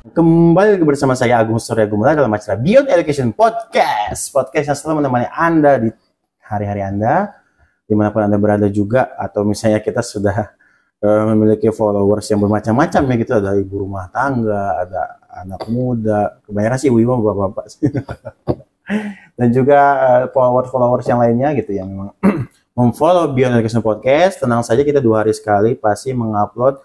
Kembali lagi bersama saya Agung Surya Gumula dalam acara Beyond Education Podcast. Podcast yang selalu menemani Anda di hari-hari Anda, dimanapun Anda berada juga, atau misalnya kita sudah memiliki followers yang bermacam-macam ya gitu, ada ibu rumah tangga, ada anak muda, kebanyakan sih ibu-ibu bapak-bapak dan juga followers yang lainnya gitu yang memang memfollow Beyond Education Podcast. Tenang saja, kita 2 hari sekali pasti mengupload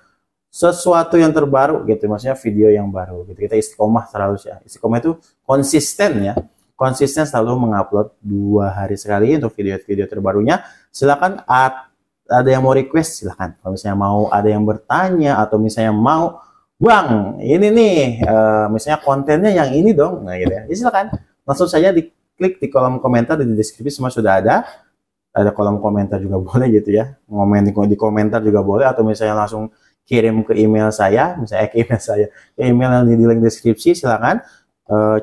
sesuatu yang terbaru gitu, maksudnya video yang baru gitu. Kita istiqomah selalu ya. Istiqomah itu konsisten ya. Konsisten selalu mengupload 2 hari sekali untuk video-video terbarunya. Silakan ada yang mau request, silakan. Kalau misalnya mau ada yang bertanya atau misalnya mau, Bang, ini nih misalnya kontennya yang ini dong. Nah gitu ya. Jadi silakan langsung saja diklik di kolom komentar, di deskripsi semua sudah ada. Ada kolom komentar juga boleh gitu ya. Ngomen di komentar juga boleh, atau misalnya langsung kirim ke email saya, misalnya ke email yang di link deskripsi. Silakan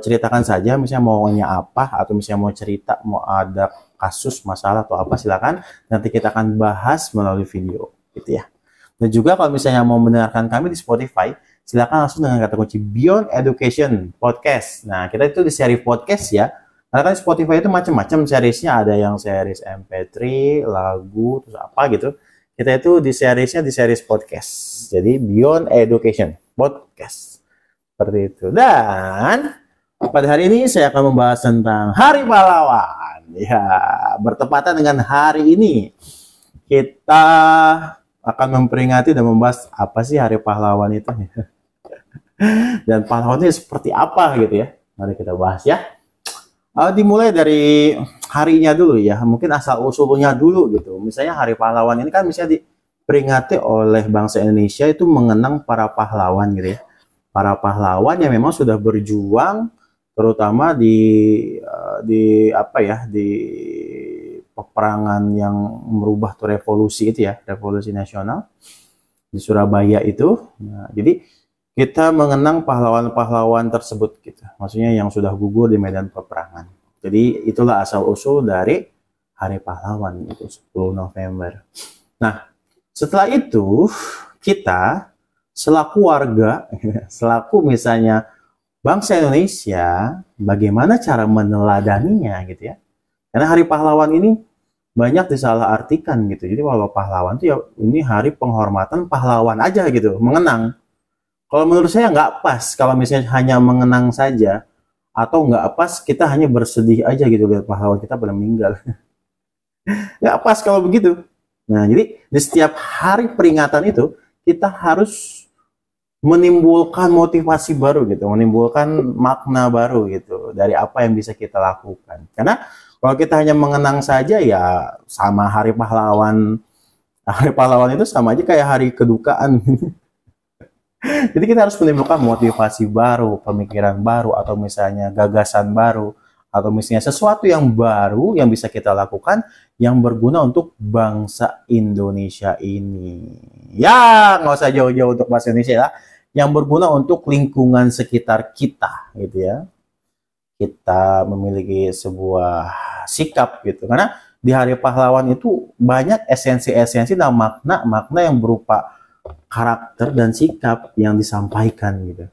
ceritakan saja, misalnya maunya apa, atau misalnya mau cerita, mau ada kasus, masalah atau apa, silakan. Nanti kita akan bahas melalui video, gitu ya. Dan juga kalau misalnya mau mendengarkan kami di Spotify, silakan langsung dengan kata kunci Beyond Education Podcast. Nah, kita itu di seri podcast ya. Karena kan Spotify itu macam-macam seriesnya, ada yang series MP3, lagu, terus apa gitu. Kita itu di seriesnya di series podcast. Jadi Beyond Education Podcast. Seperti itu. Dan pada hari ini saya akan membahas tentang Hari Pahlawan. Ya, bertepatan dengan hari ini kita akan memperingati dan membahas apa sih Hari Pahlawan itu. Dan pahlawan itu seperti apa gitu ya. Mari kita bahas ya. Dimulai dari harinya dulu ya, mungkin asal usulnya dulu gitu. Misalnya Hari Pahlawan ini kan misalnya diperingati oleh bangsa Indonesia itu mengenang para pahlawan gitu ya. Para pahlawan yang memang sudah berjuang, terutama di peperangan yang merubah tuh revolusi itu ya, revolusi nasional di Surabaya itu. Nah, jadi kita mengenang pahlawan-pahlawan tersebut gitu. Maksudnya yang sudah gugur di medan peperangan. Jadi itulah asal-usul dari Hari Pahlawan itu 10 November. Nah, setelah itu kita selaku warga, selaku misalnya bangsa Indonesia, bagaimana cara meneladaninya gitu ya. Karena Hari Pahlawan ini banyak disalahartikan gitu. Jadi kalau pahlawan itu ya ini hari penghormatan pahlawan aja gitu, mengenang. Kalau menurut saya nggak pas kalau misalnya hanya mengenang saja, atau nggak pas kita hanya bersedih aja gitu lihat pahlawan kita pada meninggal. Nggak pas kalau begitu. Nah, jadi di setiap hari peringatan itu kita harus menimbulkan motivasi baru gitu, menimbulkan makna baru gitu dari apa yang bisa kita lakukan. Karena kalau kita hanya mengenang saja ya sama Hari Pahlawan. Hari Pahlawan itu sama aja kayak hari kedukaan. Jadi kita harus menimbulkan motivasi baru, pemikiran baru, atau misalnya gagasan baru, atau misalnya sesuatu yang baru yang bisa kita lakukan yang berguna untuk bangsa Indonesia ini. Ya, nggak usah jauh-jauh untuk bangsa Indonesia lah, yang berguna untuk lingkungan sekitar kita, gitu ya. Kita memiliki sebuah sikap gitu, karena di Hari Pahlawan itu banyak esensi-esensi dan makna yang berupa karakter dan sikap yang disampaikan gitu.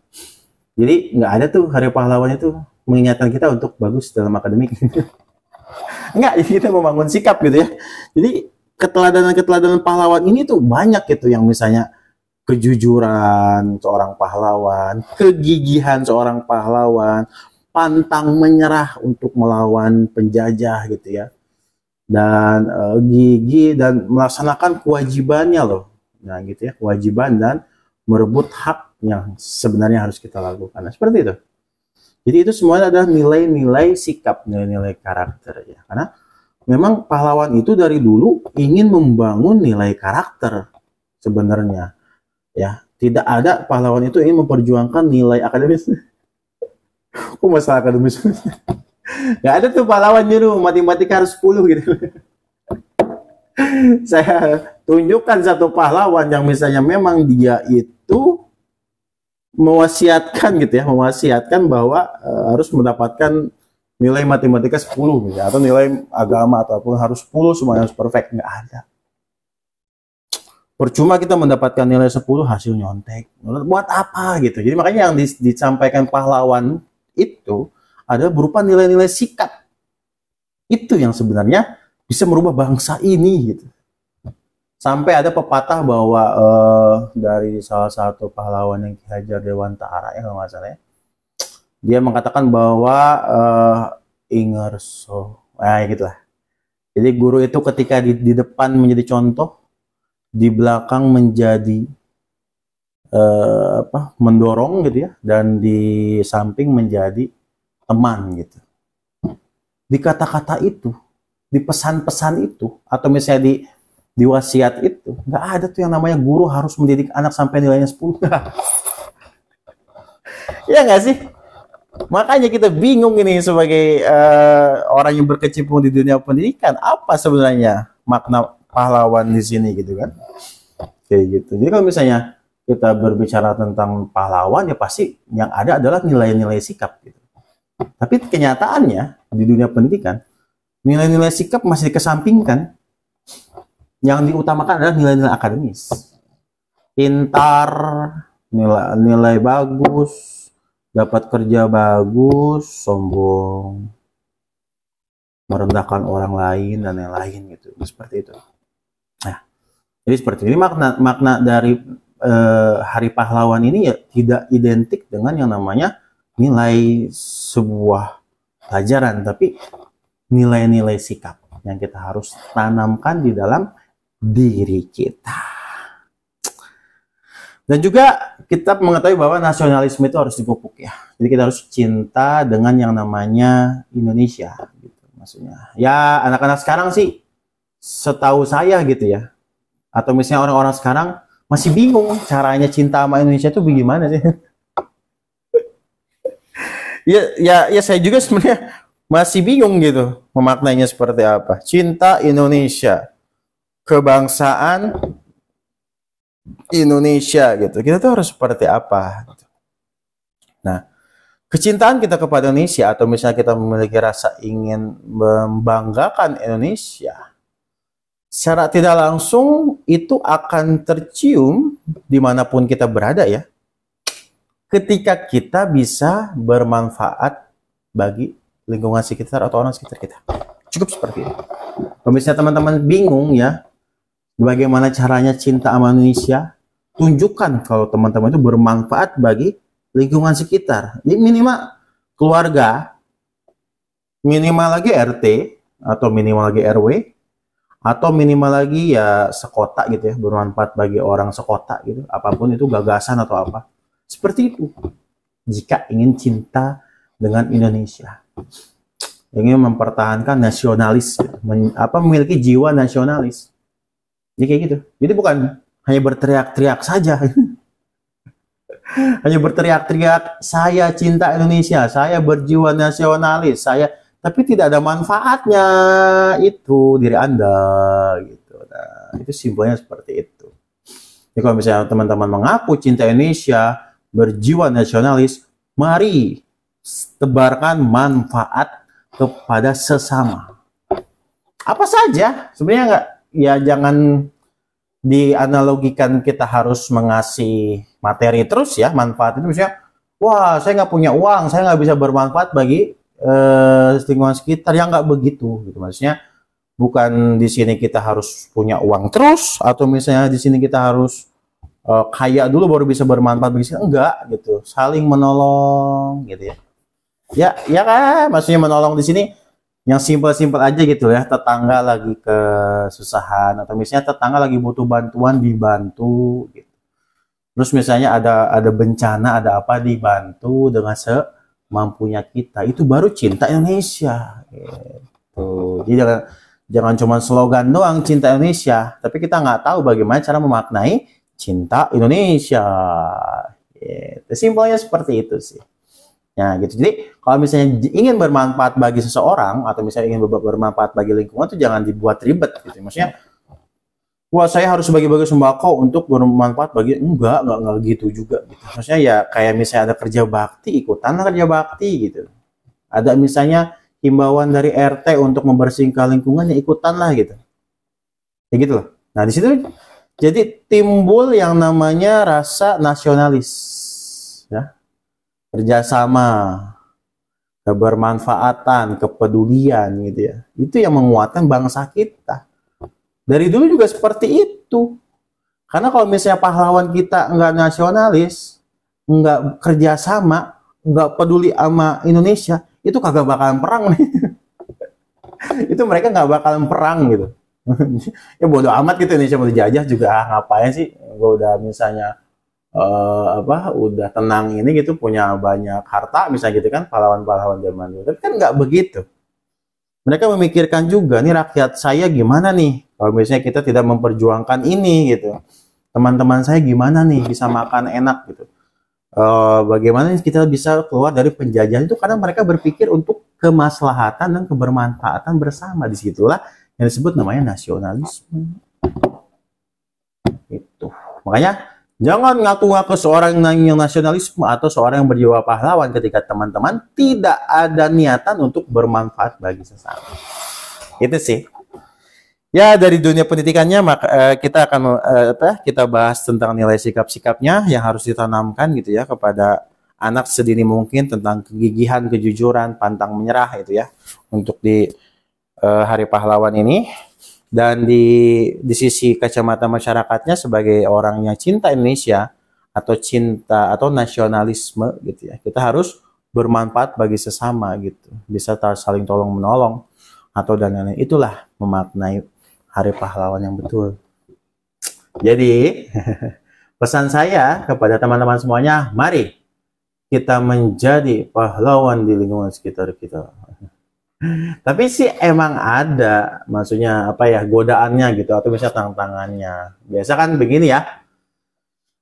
Jadi nggak ada tuh Hari Pahlawan itu mengingatkan kita untuk bagus dalam akademik. Enggak, jadi kita membangun sikap gitu ya. Jadi keteladanan pahlawan ini tuh banyak gitu, yang misalnya kejujuran seorang pahlawan, kegigihan seorang pahlawan, pantang menyerah untuk melawan penjajah gitu ya. Dan gigih dan melaksanakan kewajibannya loh. Nah gitu ya, kewajiban dan merebut hak yang sebenarnya harus kita lakukan. Nah, seperti itu. Jadi itu semuanya adalah nilai-nilai sikap, nilai-nilai karakter ya. Karena memang pahlawan itu dari dulu ingin membangun nilai karakter sebenarnya. Ya, tidak ada pahlawan itu ingin memperjuangkan nilai akademis. Kok masalah akademis? Gak ada tuh pahlawan nyuruh matematika harus 10 gitu. Saya tunjukkan satu pahlawan yang misalnya memang dia itu mewasiatkan gitu ya, mewasiatkan bahwa harus mendapatkan nilai matematika 10 gitu, atau nilai agama ataupun harus 10 semuanya harus perfect. Nggak ada. Percuma kita mendapatkan nilai 10 hasil nyontek. Buat apa gitu. Jadi makanya yang disampaikan pahlawan itu ada berupa nilai-nilai sikap. Itu yang sebenarnya bisa merubah bangsa ini gitu. Sampai ada pepatah bahwa dari salah satu pahlawan yang Ki Hajar Dewantara ya kalau nggak salah ya. Dia mengatakan bahwa ingerso, gitulah. Jadi guru itu ketika di depan menjadi contoh, di belakang menjadi mendorong gitu ya, dan di samping menjadi teman gitu. Di kata-kata itu, di pesan-pesan itu, atau misalnya di wasiat itu, nggak ada tuh yang namanya guru harus mendidik anak sampai nilainya 10. Ya nggak sih? Makanya kita bingung ini sebagai orang yang berkecimpung di dunia pendidikan, apa sebenarnya makna pahlawan di sini gitu kan? Kayak gitu. Jadi kalau misalnya kita berbicara tentang pahlawan, ya pasti yang ada adalah nilai-nilai sikap gitu. Tapi kenyataannya di dunia pendidikan, nilai-nilai sikap masih dikesampingkan. Yang diutamakan adalah nilai-nilai akademis. Pintar, nilai bagus, dapat kerja bagus, sombong, merendahkan orang lain dan lain-lain gitu. Seperti itu. Nah, jadi seperti ini makna dari Hari Pahlawan ini ya tidak identik dengan yang namanya nilai sebuah pelajaran, tapi nilai-nilai sikap yang kita harus tanamkan di dalam diri kita. Dan juga kita mengetahui bahwa nasionalisme itu harus dipupuk ya. Jadi kita harus cinta dengan yang namanya Indonesia gitu maksudnya. Ya anak-anak sekarang sih setahu saya gitu ya. Atau misalnya orang-orang sekarang masih bingung caranya cinta sama Indonesia itu bagaimana sih? ya saya juga sebenarnya masih bingung gitu memaknainya seperti apa. Cinta Indonesia, kebangsaan Indonesia gitu. Kita tuh harus seperti apa? Nah, kecintaan kita kepada Indonesia atau misalnya kita memiliki rasa ingin membanggakan Indonesia, secara tidak langsung itu akan tercium dimanapun kita berada ya. Ketika kita bisa bermanfaat bagi lingkungan sekitar atau orang sekitar kita. Cukup seperti itu. Kalau misalnya teman-teman bingung ya, bagaimana caranya cinta sama Indonesia, tunjukkan kalau teman-teman itu bermanfaat bagi lingkungan sekitar. Jadi minimal keluarga, minimal lagi RT, atau minimal lagi RW, atau minimal lagi ya sekota gitu ya, bermanfaat bagi orang sekota gitu, apapun itu gagasan atau apa. Seperti itu. Jika ingin cinta dengan Indonesia, ingin mempertahankan nasionalis, memiliki jiwa nasionalis. Jadi kayak gitu. Jadi bukan hanya berteriak-teriak saja. Hanya berteriak-teriak, saya cinta Indonesia, saya berjiwa nasionalis, tapi tidak ada manfaatnya itu diri Anda gitu. Nah, itu simpelnya seperti itu. Jadi kalau misalnya teman-teman mengaku cinta Indonesia, berjiwa nasionalis, mari tebarkan manfaat kepada sesama. Apa saja? Sebenarnya enggak, ya jangan dianalogikan kita harus mengasih materi terus ya, manfaat itu misalnya, wah saya nggak punya uang, saya nggak bisa bermanfaat bagi lingkungan sekitar, ya nggak begitu gitu. Maksudnya bukan di sini kita harus punya uang terus, atau misalnya di sini kita harus kaya dulu baru bisa bermanfaat bagi sini, enggak gitu. Saling menolong gitu ya. Ya kan, maksudnya menolong di sini yang simpel-simpel aja gitu ya, tetangga lagi kesusahan atau misalnya tetangga lagi butuh bantuan dibantu gitu. Terus misalnya ada bencana, ada apa, dibantu dengan semampunya kita. Itu baru cinta Indonesia gitu. Jadi jangan cuma slogan doang cinta Indonesia, tapi kita nggak tahu bagaimana cara memaknai cinta Indonesia. Gitu. Simpelnya seperti itu sih. Ya gitu. Jadi kalau misalnya ingin bermanfaat bagi seseorang atau misalnya ingin bermanfaat bagi lingkungan, itu jangan dibuat ribet gitu. Maksudnya, wah saya harus bagi-bagi sembako untuk bermanfaat bagi, enggak gitu juga gitu. Maksudnya ya kayak misalnya ada kerja bakti, ikutanlah kerja bakti gitu. Ada misalnya himbauan dari RT untuk membersihkan lingkungan, ya ikutanlah gitu. Ya gitu loh. Nah di situ Jadi timbul yang namanya rasa nasionalis, ya, kerjasama, kebermanfaatan, kepedulian gitu ya. Itu yang menguatkan bangsa kita. Dari dulu juga seperti itu. Karena kalau misalnya pahlawan kita nggak nasionalis, nggak kerjasama, nggak peduli sama Indonesia, itu kagak bakalan perang nih. Itu mereka nggak bakalan perang gitu. Ya bodo amat gitu, Indonesia mau dijajah juga ngapain sih, gue udah misalnya udah tenang ini gitu, punya banyak harta misalnya gitu kan, pahlawan-pahlawan zaman dulu. Tapi kan nggak begitu, mereka memikirkan juga nih rakyat saya gimana nih kalau misalnya kita tidak memperjuangkan ini gitu, teman-teman saya gimana nih bisa makan enak gitu. Bagaimana kita bisa keluar dari penjajahan itu, karena mereka berpikir untuk kemaslahatan dan kebermanfaatan bersama. Disitulah yang disebut namanya nasionalisme. Itu makanya jangan ngaku-ngaku seorang yang nasionalisme atau seorang yang berjiwa pahlawan ketika teman-teman tidak ada niatan untuk bermanfaat bagi sesama. Itu sih. Ya, dari dunia pendidikannya kita akan kita bahas tentang nilai sikap-sikapnya yang harus ditanamkan gitu ya kepada anak sedini mungkin, tentang kegigihan, kejujuran, pantang menyerah itu ya untuk di Hari Pahlawan ini. Dan di sisi kacamata masyarakatnya sebagai orang yang cinta Indonesia atau cinta atau nasionalisme gitu ya, kita harus bermanfaat bagi sesama gitu, bisa saling tolong menolong atau dan lain-lain. Itulah memaknai Hari Pahlawan yang betul. Jadi pesan saya kepada teman-teman semuanya, mari kita menjadi pahlawan di lingkungan sekitar kita. Tapi sih emang ada, maksudnya apa ya, godaannya gitu, atau misalnya tantangannya. Biasa kan begini ya,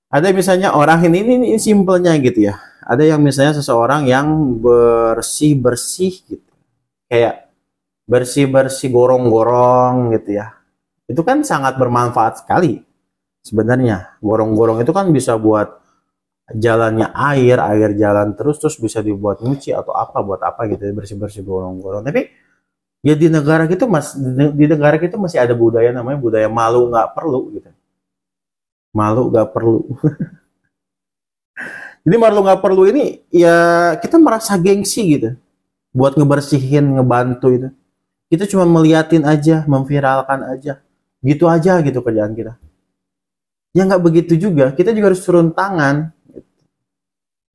ada misalnya orang ini simpelnya gitu ya, ada yang misalnya seseorang yang bersih-bersih gitu, kayak bersih-bersih gorong-gorong gitu ya, itu kan sangat bermanfaat sekali sebenarnya. Gorong-gorong itu kan bisa buat jalannya air jalan terus bisa dibuat nyuci atau apa buat apa gitu, bersih-bersih gorong-gorong. Tapi ya di negara kita masih ada budaya namanya budaya malu nggak perlu gitu. Malu nggak perlu. Jadi malu nggak perlu ini ya, kita merasa gengsi gitu buat ngebersihin, ngebantu itu. Kita cuma meliatin aja, memviralkan aja. Gitu aja gitu kerjaan kita. Ya nggak begitu juga, kita juga harus turun tangan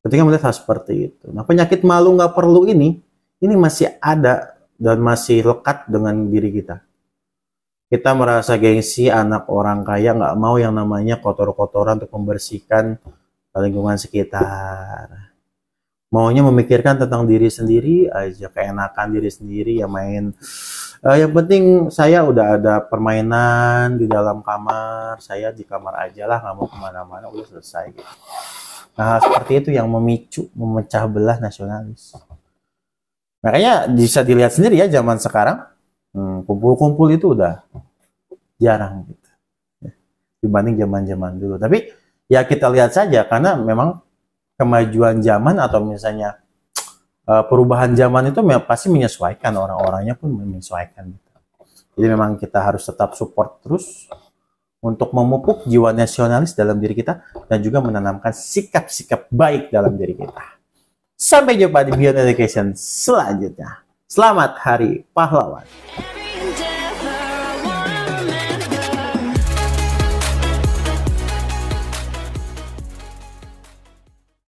ketika melihat hal seperti itu. Nah, penyakit malu nggak perlu ini masih ada dan masih lekat dengan diri kita. Kita merasa gengsi, anak orang kaya nggak mau yang namanya kotor-kotoran untuk membersihkan lingkungan sekitar. Maunya memikirkan tentang diri sendiri aja, keenakan diri sendiri, ya main. Yang penting saya udah ada permainan di dalam kamar, saya di kamar aja lah, nggak mau kemana-mana, udah selesai gitu. Nah, seperti itu yang memicu, memecah belah nasionalis. Makanya bisa dilihat sendiri ya, zaman sekarang kumpul-kumpul itu udah jarang gitu dibanding zaman-zaman dulu. Tapi ya kita lihat saja, karena memang kemajuan zaman atau misalnya perubahan zaman itu pasti menyesuaikan, orang-orangnya pun menyesuaikan gitu. Jadi memang kita harus tetap support terus untuk memupuk jiwa nasionalis dalam diri kita dan juga menanamkan sikap-sikap baik dalam diri kita. Sampai jumpa di Beyond Education selanjutnya. Selamat Hari Pahlawan.